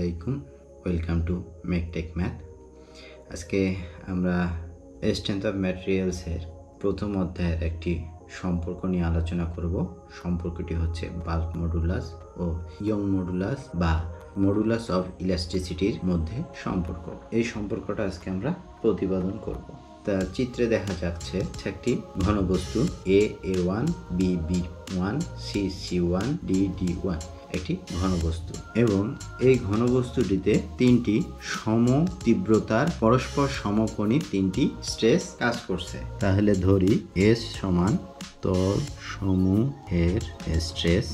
আলাইকুম, welcome to মেকটেক math. আজকে আমরা স্ট্রেংথ অফ ম্যাটেরিয়ালসের প্রথম অধ্যায়ের একটি সম্পর্ক নিয়ে আলোচনা করব। সম্পর্কটি হচ্ছে বাল্ক মডুলাস ও ইয়ং মডুলাস বা মডুলাস অফ ইলাস্টিসিটির মধ্যে সম্পর্ক। এই সম্পর্কটা আজকে আমরা প্রতিপাদন করব। তার চিত্রে দেখা যাচ্ছে একটি ঘনবস্তু A1, B1, C1, D1 একটি ঘনবস্তু, এবং এই ঘনবস্তুটিতে তিনটি সম তীব্রতার পরস্পর সমকোণী তিনটি স্ট্রেস কাজ করছে। তাহলে ধরি S সমান তল সমূহের স্ট্রেস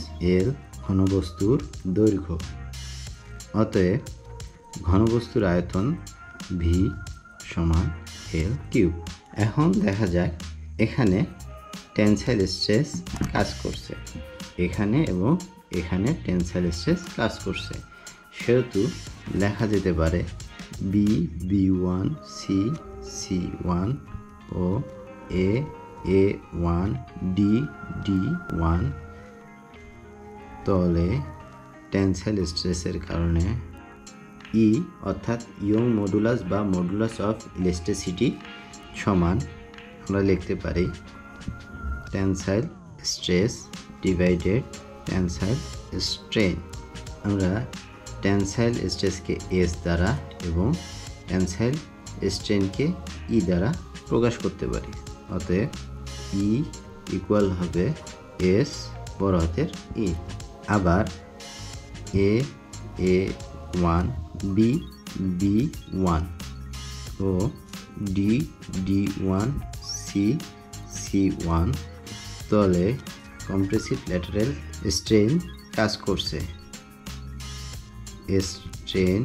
L ঘনবস্তুর দৈর্ঘ্য, অতএব ঘনবস্তুর আয়তন V সমান L কিউব। এখন দেখা যাক এখানে টেনসাইল স্ট্রেস কাজ করছে, এখানে এবং এখানে টেনসাইল স্ট্রেস কাজ করছে, সেহেতু লেখা যেতে পারে B1 C1 ও A1 D1 তলে টেনসাইল স্ট্রেসের কারণে ই অর্থাৎ ইয়ং মডুলাস বা মডুলাস অফ ইলাস্টিসিটি সমান আমরা লিখতে পারি tensile stress divided tensile strain. আমরা টেনসাইল স্ট্রেসকে এস দ্বারা এবং টেনসাইল স্ট্রেনকে ই দ্বারা প্রকাশ করতে পারি। অতএব ই ইকুয়াল হবে এস বড় হাতের ই। আবার A1 B1 ও D1 C1 তলে কম্প্রেসিভ ল্যাটারাল স্ট্রেন কাজ করছে। স্ট্রেন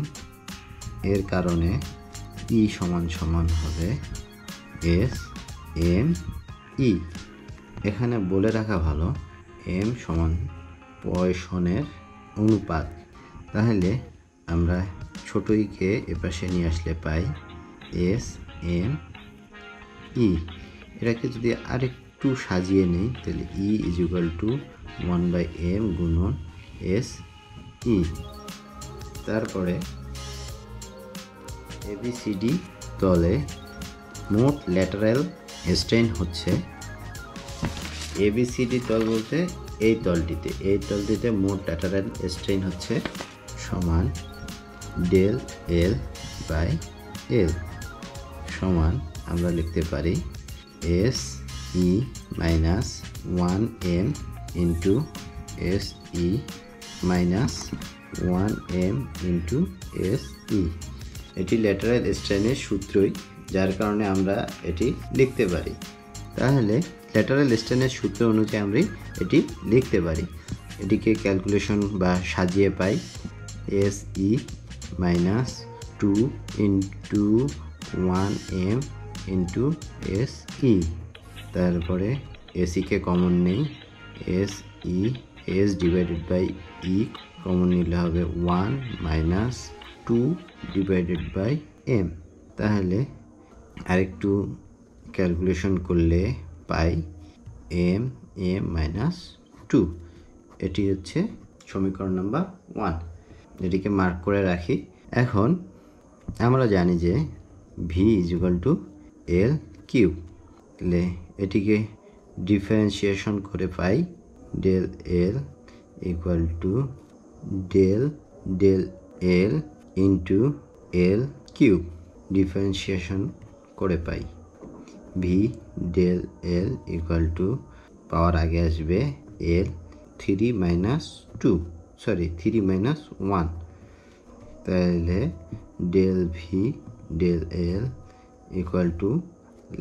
এর কারণে ই সমান হবে এস এম ই। এখানে বলে রাখা ভালো এম সমান পয়সনের অনুপাত। তাহলে আমরা ছোট ইকে এপাশে নিয়ে আসলে পাই এস এম ই। এটাকে যদি আরেকটু সাজিয়ে নিই তাহলে ই ইজ ইকুয়াল টু 1/m গুণন এস ই। তারপরে ABCD তলে মোট ল্যাটারাল স্ট্রেন হচ্ছে ABCD তল বলতে এই তলটিতে মোট ল্যাটারাল স্ট্রেন হচ্ছে সমান ডেল এল বাই এল সমান আমরা লিখতে পারি S e minus 1m into s e minus 1m into s ই। এটি ল্যাটারাল স্ট্রেনের সূত্রই, যার কারণে আমরা এটি লিখতে পারি। তাহলে ল্যাটারাল স্ট্রেনের সূত্র অনুযায়ী আমরা এটি লিখতে পারি। এটিকে ক্যালকুলেশন বা সাজিয়ে পাই s e minus 2 into 1m into s e. তারপরে এসিকে কমন নেই, s e s divided by e common নিলে হবে 1 মাইনাস 2 ডিভাইডেড বাই এম। তাহলে আরেকটু ক্যালকুলেশন করলে পাই এম এম মাইনাস 2। এটি হচ্ছে সমীকরণ নাম্বার 1। এটিকে মার্ক করে রাখি। এখন আমরা জানি যে v is equal to l cube. তাহলে এটিকে ডিফারেন্সিয়েশন করে পাই del l equal to del l into l cube. Differentiation করে পাই v del l equal to power আগে আসবে এল 3 মাইনাস 1। তাহলে del v del l equal to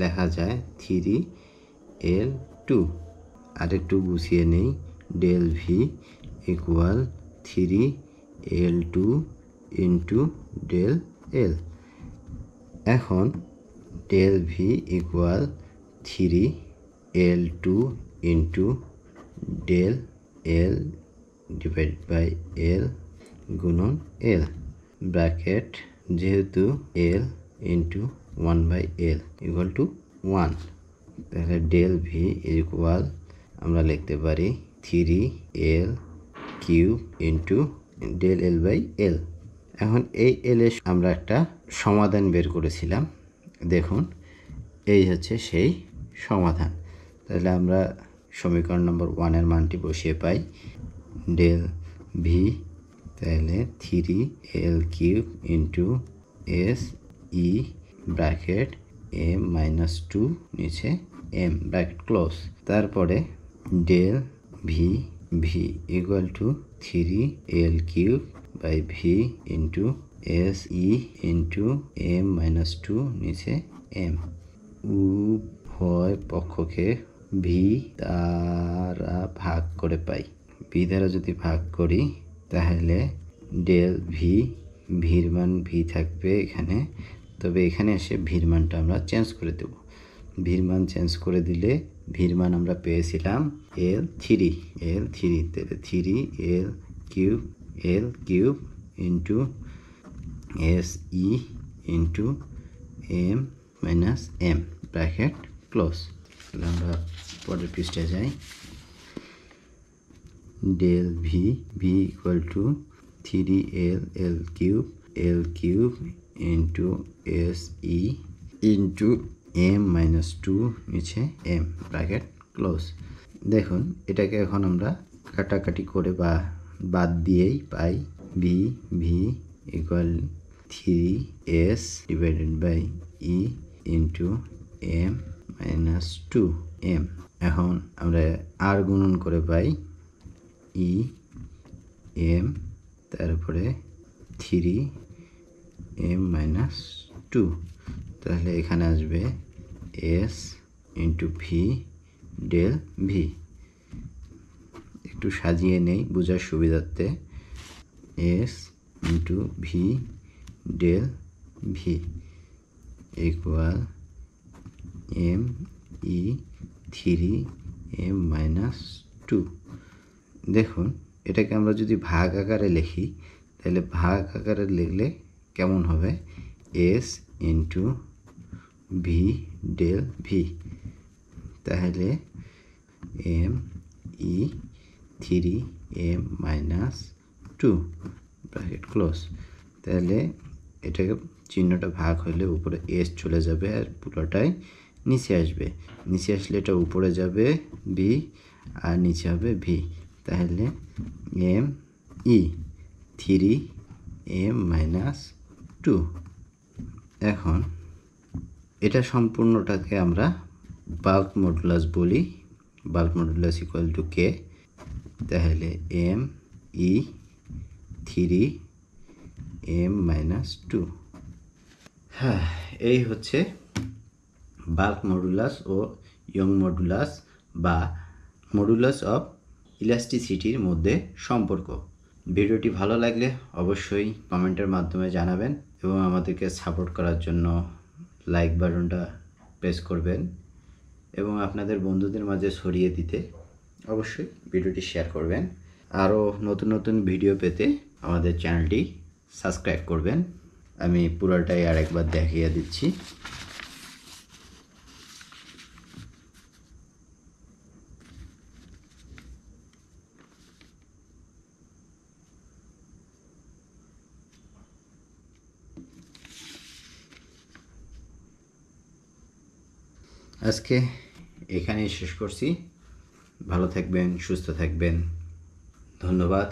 লেখা যায় 3l2। আরেকটু গুছিয়ে নেই, del v equal 3l2 into del l. এখন del v equal 3l2 into del l divide by এল গুণন এল ব্র্যাকেট, যেহেতু L into 1/l equal to 1। তাহলে ডেল ভি ইকুয়াল আমরা লিখতে পারি 3l cube into del l by l. এখন এই এলে আমরা একটা সমাধান বের করেছিলাম। দেখুন এই হচ্ছে সেই সমাধান। তাহলে আমরা সমীকরণ নম্বর 1 এর মানটি বসিয়ে পাই ডেল ভি, তাহলে 3l³ into s e bracket m minus 2 নিচে m ব্র্যাকেট ক্লোজ। তারপরে del v v equal to 3l³ by v into s e into m minus 2 নিচে m। উভয় পক্ষকে ভি দ্বারা ভাগ করে পাই। ভি দ্বারা যদি ভাগ করি তাহলে ডেল ভি, ভির মান ভি থাকবে এখানে, তবে এখানে এসে ভির মানটা আমরা চেঞ্জ করে দেব। ভির মান চেঞ্জ করে দিলে ভির মান আমরা পেয়েছিলাম l3, তাহলে 3l³ into s e into m minus m bracket close. তাহলে আমরা পরের পৃষ্ঠায় যাই। Del v v equal to 3l³ into s e into m minus 2 নিচে m ব্র্যাকেট ক্লোজ। দেখুন এটাকে এখন আমরা কাটাকাটি করে বা বাদ দিয়েই পাই v v equal 3s divided by e into m minus 2m। এখন আমরা আর গুণন করে পাই ই m, তারপরে 3m মাইনাস 2, তাহলে এখানে আসবে s into v del v. একটু সাজিয়ে নেই বোঝার সুবিধার্থে, s into v del v equal m e 3m minus 2। দেখুন এটাকে আমরা যদি ভাগ আকারে লিখি তাহলে ভাগ আকারে লিখলে কেমন হবে, s into v del v, তাহলে m e 3m minus 2 bracket close. তাহলে এটাকে চিহ্নটা ভাগ হলে উপরে s চলে যাবে আর পুরোটাই নিচে আসবে। নিচে আসলে এটা উপরে যাবে বি আর নিচে হবে ভি, তাহলে m ই 3m মাইনাস 2। এখন এটা সম্পূর্ণটাকে আমরা বাল্ক মডুলাস বলি। বাল্ক মডুলাস ইকুয়াল টু কে, তাহলে m ই 3m মাইনাস 2। হ্যাঁ, এই হচ্ছে বাল্ক মডুলাস ও ইয়ং মডুলাস বা মডুলাস অফ ইলাস্টিসিটির মধ্যে সম্পর্ক। ভিডিওটি ভালো লাগলে অবশ্যই কমেন্টের মাধ্যমে জানাবেন এবং আমাদেরকে সাপোর্ট করার জন্য লাইক বাটনটা প্রেস করবেন এবং আপনাদের বন্ধুদের মাঝে ছড়িয়ে দিতে অবশ্যই ভিডিওটি শেয়ার করবেন। আরও নতুন নতুন ভিডিও পেতে আমাদের চ্যানেলটি সাবস্ক্রাইব করবেন। আমি পুরোটাই আরেকবার দেখিয়ে দিচ্ছি। আজকে এখানেই শেষ করছি। ভালো থাকবেন, সুস্থ থাকবেন। ধন্যবাদ।